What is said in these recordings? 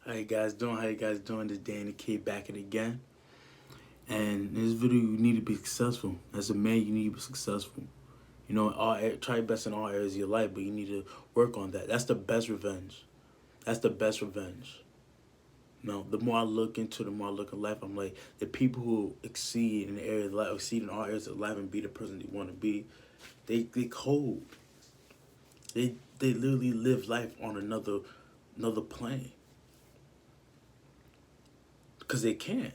How you guys doing? How you guys doing? This Danny K back at it again. And in this video, you need to be successful. As a man, you need to be successful. Try your best in all areas of your life, but you need to work on that. That's the best revenge. That's the best revenge. The more I look into, the more I look at life, I'm like, the people who exceed in the area of life, exceed in all areas of life and be the person they want to be, they cold. They literally live life on another plane because they can.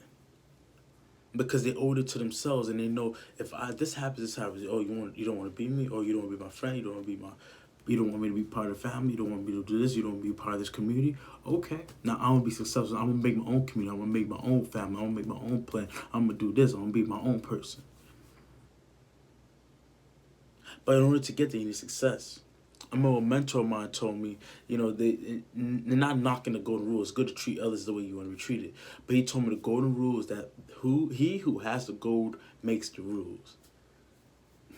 Because they owe it to themselves, and they know if this happens, this happens. Oh, you don't want to be me, or you don't want to be my friend. You don't want me to be part of the family. You don't want me to do this. You don't want to be part of this community. Okay, now I'm gonna be successful. I'm gonna make my own community. I'm gonna make my own family. I'm gonna make my own plan. I'm gonna do this. I'm gonna be my own person. But in order to get there, you need success. I remember a mentor of mine told me, they're not knocking the golden rule. It's good to treat others the way you want to be treated. But he told me the golden rule is that who has the gold makes the rules.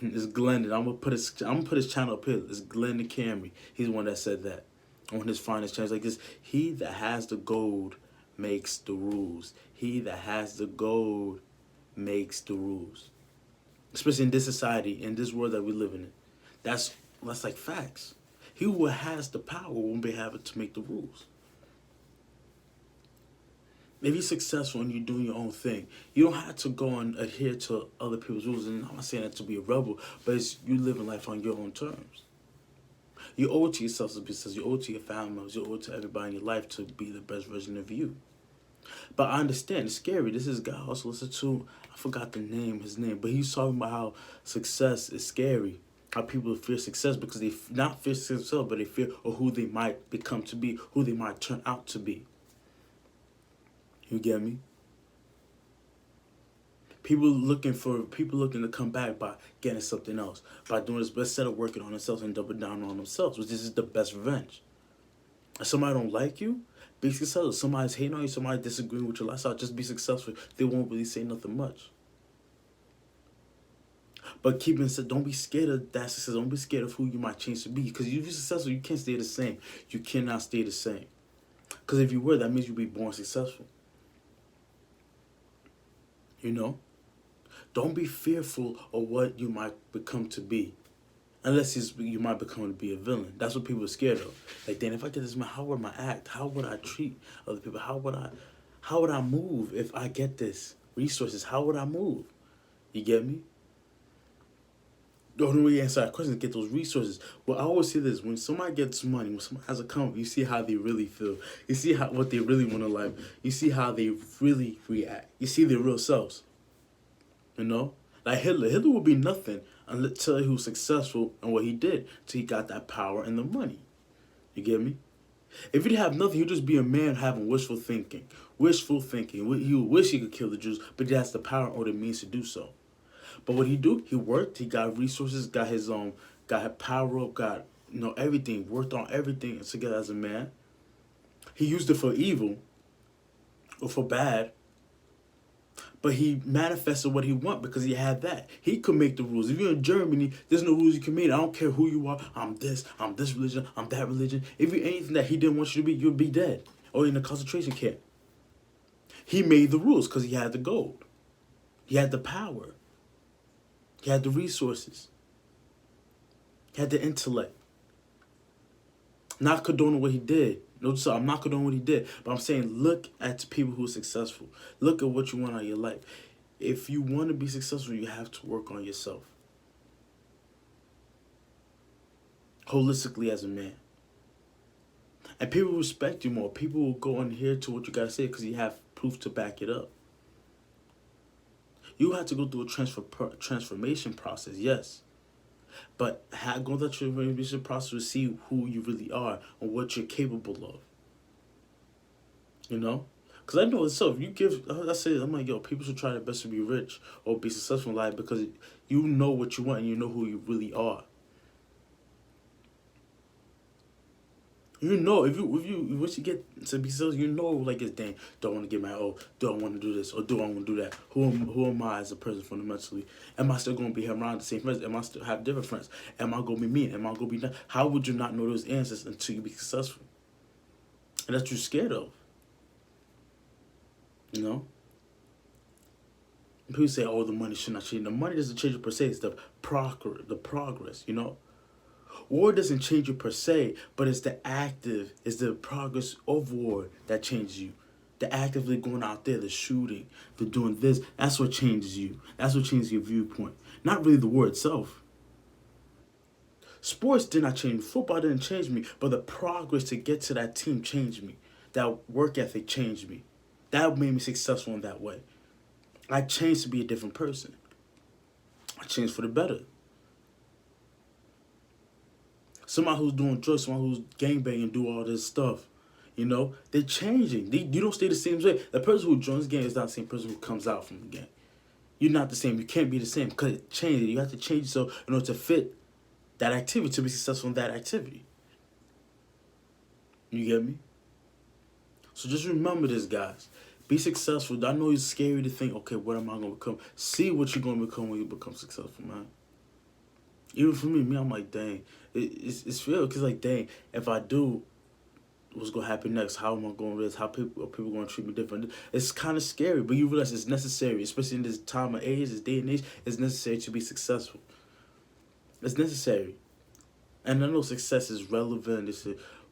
It's Glendon. I'm gonna put his channel up here. It's Glendon Camry. He's the one that said that on his finest channel. Like this, he that has the gold makes the rules. He that has the gold makes the rules. Especially in this society, in this world that we live in. That's like facts. He who has the power won't be having to make the rules. If you're successful and you're doing your own thing, you don't have to go and adhere to other people's rules. And I'm not saying that to be a rebel, but it's you living life on your own terms. You owe it to yourself to be successful. You owe it to your family members. You owe it to everybody in your life to be the best version of you. But I understand it's scary. This is a guy I also listen to. I forgot his name, but he's talking about how success is scary. How people fear success because they not fear success, but they fear of who they might become to be, who they might turn out to be. You get me? People looking to come back by getting something else, by doing this, but instead of working on themselves and double down on themselves, which is the best revenge. If somebody don't like you, be successful. Somebody's hating on you, somebody disagreeing with your lifestyle, just be successful. They won't really say nothing much. But don't be scared of that success. Don't be scared of who you might change to be. Because if you're successful, you can't stay the same. You cannot stay the same. Because if you were, that means you'd be born successful. You know? Don't be fearful of what you might become to be. Unless you might become to be a villain. That's what people are scared of. Like, then if I get this man, how would I act? How would I treat other people? How would I move if I get this resources? How would I move? You get me? The only way you answer that question is get those resources. Well, I always say this: when somebody gets money, when somebody has a company, you see how they really feel. You see what they really want in life. You see how they really react. You see their real selves. You know, like Hitler. Hitler would be nothing until he was successful in what he did. Till he got that power and the money. You get me? If he'd have nothing, he'd just be a man having wishful thinking. Wishful thinking. He would wish he could kill the Jews, but he has the power or the means to do so. But what he do? He worked. He got resources. Got his got power up. Got everything. Worked on everything together as a man. He used it for evil or for bad. But he manifested what he want because he had that. He could make the rules. If you're in Germany, there's no rules you can make. I don't care who you are. I'm this religion, I'm that religion. If you're anything that he didn't want you to be, you'll be dead or in a concentration camp. He made the rules because he had the gold. He had the power. He had the resources. He had the intellect. Not condoning what he did. No, so I'm not condoning what he did. But I'm saying look at people who are successful. Look at what you want out of your life. If you want to be successful, you have to work on yourself. Holistically as a man. And people respect you more. People will go and hear to what you got to say because you have proof to back it up. You have to go through a transformation process, yes. But go through that transformation process to see who you really are and what you're capable of. You know? Because I know itself, I'm like, people should try their best to be rich or be successful in life because you know what you want and you know who you really are. You know, once you get to be successful, you know, like it's dang, do I want to get married? Oh, do I want to do this? Or do I want to do that? Who am I as a person fundamentally? Am I still going to be around the same friends? Am I still have different friends? Am I going to be mean? Am I going to be not? How would you not know those answers until you be successful? And that's what you're scared of. You know, people say, "Oh, the money should not change." The money doesn't change you per se. It's the progress. You know, war doesn't change you per se, but it's the progress of war that changes you. The actively going out there, the shooting, the doing this. That's what changes you. That's what changes your viewpoint. Not really the war itself. Sports did not change me. Football didn't change me, but the progress to get to that team changed me. That work ethic changed me. That made me successful in that way. I changed to be a different person. I changed for the better. Somebody who's doing drugs, somebody who's gangbanging, do all this stuff. You know, they're changing. You don't stay the same way. The person who joins the gang is not the same person who comes out from the gang. You're not the same. You can't be the same because it changes. You have to change yourself in order to fit that activity, to be successful in that activity. You get me? So just remember this, guys. Be successful. I know it's scary to think, okay, what am I going to become? See what you're going to become when you become successful, man. Even for me, I'm like, dang. It's real because, like, dang, if I do, what's going to happen next? How am I going to this? How people going to treat me different? It's kind of scary, but you realize it's necessary, especially in this time of age, this day and age, it's necessary to be successful. It's necessary. And I know success is relevant.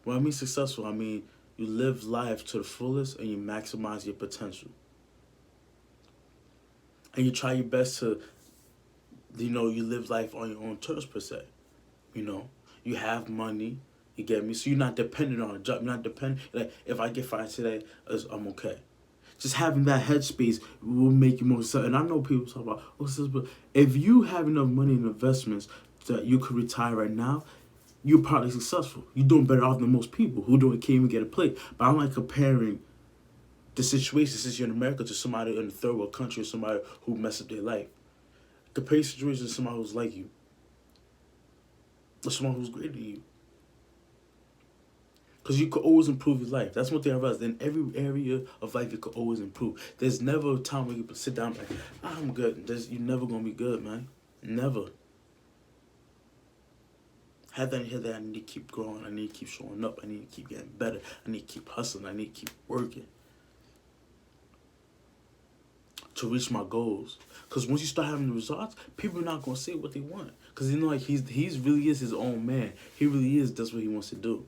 When I mean successful, I mean you live life to the fullest and you maximize your potential. And you try your best to, you live life on your own terms, per se. You know, you have money, you get me? So you're not dependent on a job. You're not dependent, like, if I get fired today, I'm okay. Just having that headspace will make you more successful. And I know people talk about, but if you have enough money in investments that you could retire right now, you're probably successful. You're doing better off than most people who can't even get a plate. But I'm like comparing the situation since you're in America to somebody in a third world country or somebody who messed up their life. Compare your situation to somebody who's like you. Or someone who's greater than you. Because you could always improve your life. That's one thing I realized. In every area of life, you could always improve. There's never a time where you can sit down and be like, I'm good. You're never going to be good, man. Never. Have that in here that I need to keep growing. I need to keep showing up. I need to keep getting better. I need to keep hustling. I need to keep working to reach my goals. Because once you start having the results, people are not going to say what they want. Because like he's really is his own man. He really is. That's what he wants to do.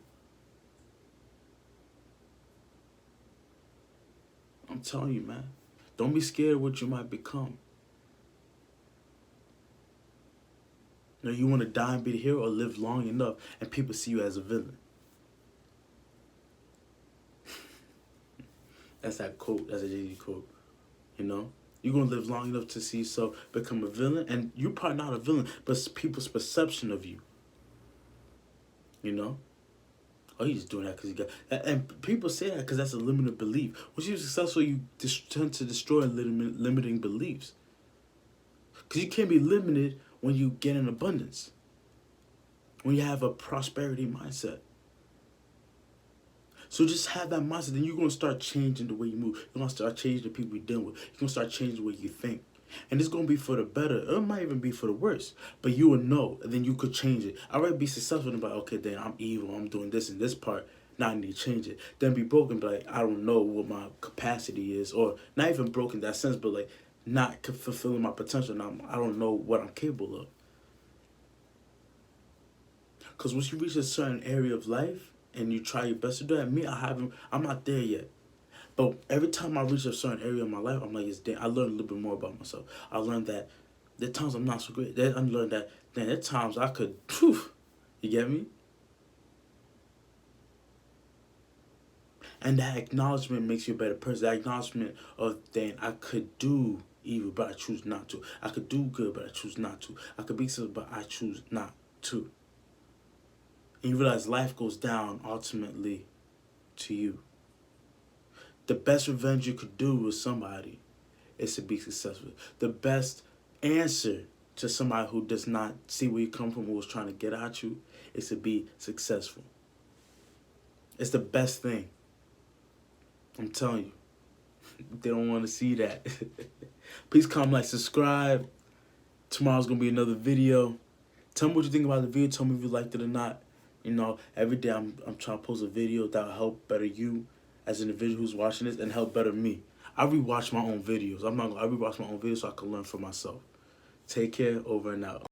I'm telling you, man. Don't be scared of what you might become. You want to die and be the hero or live long enough and people see you as a villain. That's that quote. That's a Jay-Z quote. You're going to live long enough to see yourself become a villain. And you're probably not a villain, but people's perception of you. Oh, he's just doing that because he got... And people say that because that's a limited belief. Once you're successful, you tend to destroy limiting beliefs. Because you can't be limited when you get in abundance. When you have a prosperity mindset. So just have that mindset. Then you're going to start changing the way you move. You're going to start changing the people you're dealing with. You're going to start changing the way you think. And it's going to be for the better. It might even be for the worse. But you will know. And then you could change it. I'd rather be successful than be like, okay, then I'm evil. I'm doing this and this part. Now I need to change it. Then be broken, but like, I don't know what my capacity is. Or not even broken in that sense, but like not fulfilling my potential. Now I don't know what I'm capable of. Because once you reach a certain area of life and you try your best to do that, I'm not there yet. But every time I reach a certain area of my life, I'm like, I learn a little bit more about myself. I learned that there are times I'm not so great. I learned that there are times I could, you get me? And that acknowledgement makes you a better person. That acknowledgement of, I could do evil, but I choose not to. I could do good, but I choose not to. I could be something, but I choose not to. And you realize life goes down ultimately to you. The best revenge you could do with somebody is to be successful. The best answer to somebody who does not see where you come from, who was trying to get at you, is to be successful. It's the best thing. I'm telling you. They don't want to see that. Please comment, like, subscribe. Tomorrow's going to be another video. Tell me what you think about the video. Tell me if you liked it or not. Every day I'm trying to post a video that will help better you as an individual who's watching this and help better me. I rewatch my own videos. I rewatch my own videos so I can learn for myself. Take care. Over and out.